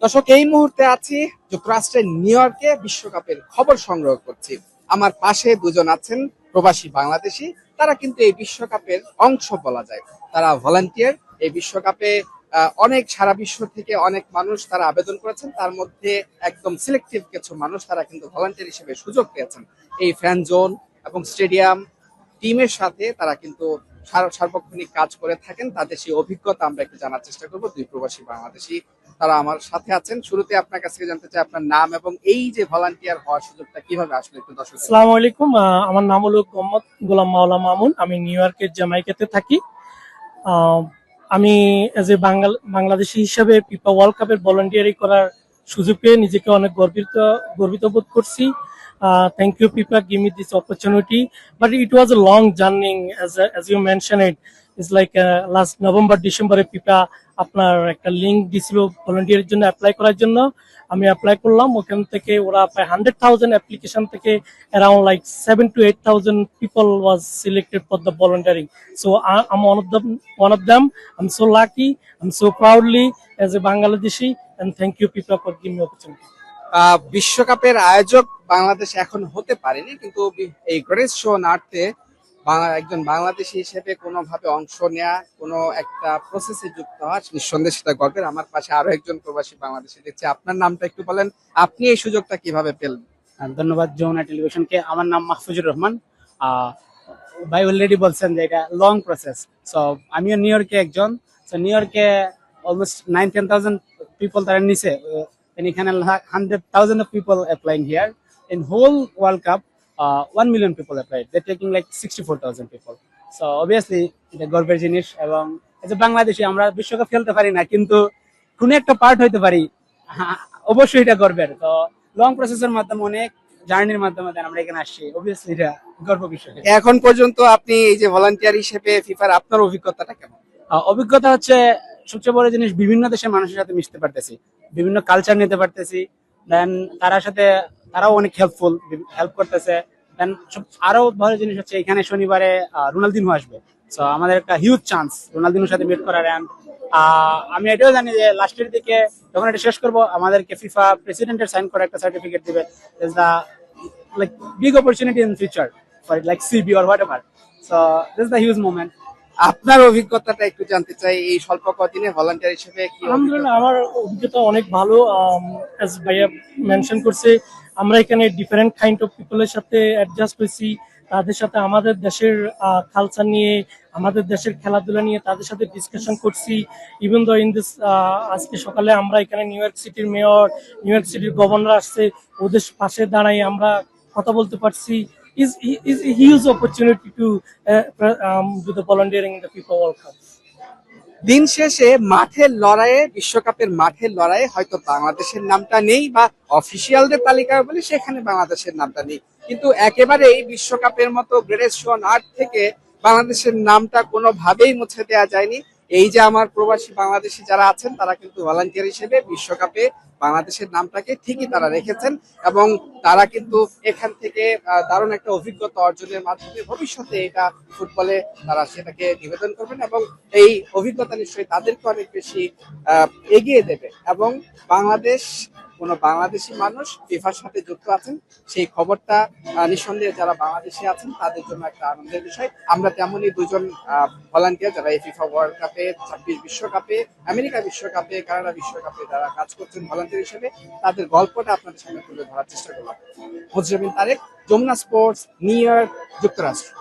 দর্শক, এই মুহূর্তে আছি যুক্তরাষ্ট্রের নিউ ইয়র্কে, বিশ্বকাপের খবর সংগ্রহ করছি। আমার পাশে দুজন আছেন প্রবাসী বাংলাদেশি। তারা কিন্তু এই বিশ্বকাপের অংশ বলা যায়। তারা ভলান্টিয়ার। এই বিশ্বকাপে অনেক সারা বিশ্ব থেকে অনেক মানুষ তারা আবেদন করেছেন, তার মধ্যে একদম সিলেক্টিভ কিছু মানুষ তারা কিন্তু ভলান্টিয়ার হিসেবে সুযোগ পেয়েছেন। এই ফ্যান জোন এবং স্টেডিয়াম টিমের সাথে তারা কিন্তু সার্বক্ষণিক কাজ করে থাকেন। তাদের সেই অভিজ্ঞতা আমরা একটু জানার চেষ্টা করবো। দুই প্রবাসী বাংলাদেশি তারা আমার সাথে আছেন। শুরুতে আপনার কাছ থেকে জানতে চাই আপনার নাম এবং এই যে ভলান্টিয়ার হওয়ার সুযোগটা কিভাবে আসলে একটু দর্শক। আসসালামু আলাইকুম। আমার নাম হলো মোহাম্মদ গোলাম মাওলা মামুন। আমি নিউ ইয়র্কের জ্যামাইকাতে থাকি। আহ, আমি এজ এ বাংলাদেশি হিসাবে ফিফা ওয়ার্ল্ড কাপের ভলান্টিয়ারিং করার সুযোগ পেয়ে নিজেকে অনেক গর্বিত বোধ করছি। Thank you FIFA, give me this opportunity, but it was a long journey as you mentioned it. It's like last November ডিসেম্বরে ফিফা আপনার একটা লিঙ্ক দিছিল ভলান্টিয়ারের জন্য অ্যাপ্লাই করার জন্য। আমি অ্যাপ্লাই করলাম, ওখান থেকে ওরা প্রায় 100,000 অ্যাপ্লিকেশন থেকে around like 7 to 8,000 people was selected for the volunteering. So I'm one of them. I'm so lucky. I'm so proudly as a Bangladeshi, and thank you people for giving me opportunity. বিশ্বকাপের আয়োজক বাংলাদেশ এখন হতে পারেনি, কিন্তু এই grace show নাটতে একজন বাংলাদেশি হিসেবে কোনোভাবে অংশ নেওয়া, কোনো একটা প্রসেসে যুক্ত হওয়া নিঃসন্দেহে সেটা গর্বের। আমার পাশে আরো একজন প্রবাসী বাংলাদেশি দেখছি। আপনার নামটা একটু বলেন, আপনি এই সুযোগটা কিভাবে পেলেন? ধন্যবাদ যমুনা টেলিভিশনকে। আমার নাম মাহফুজুর রহমান। ভাই অলরেডি বলছেন যে এটা লং প্রসেস। সো আমিও নিউ ইয়র্কে একজন। সো নিউ ইয়র্কে অলমোস্ট 9-10,000 পিপল তারা নিচে, এখানে 100,000 of people applying here in whole World Cup. 1 million people applied. They're taking like 64,000 people. So obviously এটা গর্বের জিনিস। এবং এই যে বাংলাদেশি আমরা বিশ্বকাপ খেলতে পারি না, কিন্তু কোনো একটা পার্ট হইতে পারি, অবশ্যই এটা গর্বের। তো লং প্রসেসের মাধ্যমে, অনেক জার্নির মাধ্যমে আমরা এখানে আসছি, অবভিয়াসলি এটা গর্ব বিষয়। এখন পর্যন্ত আপনি এই যে ভলান্টিয়ার হিসেবে ফিফার আপনার অভিজ্ঞতাটা কেমন? অভিজ্ঞতা হচ্ছে সবচেয়ে বড় জিনিস, বিভিন্ন দেশের মানুষের সাথে মিশতে পারতেছি, বিভিন্ন কালচার নিতে পারতেছি। দেন তারাও অনেক হেল্প করতেছে। দেন আরো ভালো জিনিস হচ্ছে এখানে শনিবারে রোনালদিনহো আসবে। সো আমাদের একটা হিউজ চান্স রোনালদিনহোর সাথে মিট করার। এন্ড আমি এটাও জানি যে লাস্টের দিকে যখন এটা শেষ করবো, আমাদেরকে ফিফা প্রেসিডেন্টের সাইন করা একটা সার্টিফিকেট দিবে, is the like big opportunity in future for like CV or whatever. So this is the huge moment. আপনার অভিজ্ঞতাটা একটু জানতে চাই, এই স্বল্প কদিনে ভলান্টিয়ার হিসেবে কি? আলহামদুলিল্লাহ, আমার অভিজ্ঞতা অনেক ভালো। as ভাইয়া মেনশন করছে, আমরা এখানে ডিফারেন্ট কাইন্ড অফ পিপলের সাথে অ্যাডজাস্ট হয়েছি। তাদের সাথে আমাদের দেশের কালচার নিয়ে, আমাদের দেশের খেলাধুলা নিয়ে তাদের সাথে ডিসকাশন করছি। ইভেন দো ইন দিস, আজকে সকালে আমরা এখানে নিউ ইয়র্ক সিটির মেয়র, নিউ ইয়র্ক সিটির গভর্নর আসছে, ওদের পাশে দাঁড়াই আমরা কথা বলতে পারছি। is a huge opportunity to do the volunteering in the FIFA World Cup. দিন শেষে মাঠের লড়াইয়ে, বিশ্বকাপের মাঠের লড়াইয়ে হয়তো বাংলাদেশের নামটা নেই, বা অফিসিয়ালদের তালিকায় বলে সেখানে বাংলাদেশের নামটা নেই, কিন্তু একেবারেই বিশ্বকাপের মতো গ্রেট শো আর্ট থেকে বাংলাদেশের নামটা কোনোভাবেই মুছে দেওয়া যায়নি। এই যে আমার প্রবাসী বাংলাদেশি যারা আছেন, তারা কিন্তু ভলান্টিয়ার হিসেবে বিশ্বকাপে বাংলাদেশের নামটাকে ঠিকই তারা রেখেছেন, এবং তারা কিন্তু এখান থেকে দারুণ একটা অভিজ্ঞতা অর্জনের মাধ্যমে ভবিষ্যতে এটা ফুটবলে তারা সেটাকে নিবেদন করবেন, এবং এই অভিজ্ঞতা নিশ্চয়ই তাদেরকে অনেক বেশি এগিয়ে দেবে। এবং কোনো বাংলাদেশি মানুষ ফিফার সাথে যুক্ত আছেন, সেই খবরটা নিঃসন্দেহে যারা বাংলাদেশি আছেন তাদের জন্য একটা আনন্দের বিষয়। আমরা তেমনই দুজন ভলান্টিয়ার যারা এই ফিফা ওয়ার্ল্ড কাপে, 26 বিশ্বকাপে, আমেরিকা বিশ্বকাপে, কানাডা বিশ্বকাপে যারা কাজ করছেন ভলান্টিয়ার হিসেবে, তাদের গল্পটা আপনাদের সামনে তুলে ধরার চেষ্টা করলাম। Mujibur Rahman Tarek, Jamuna sports, New York, যুক্তরাষ্ট্র।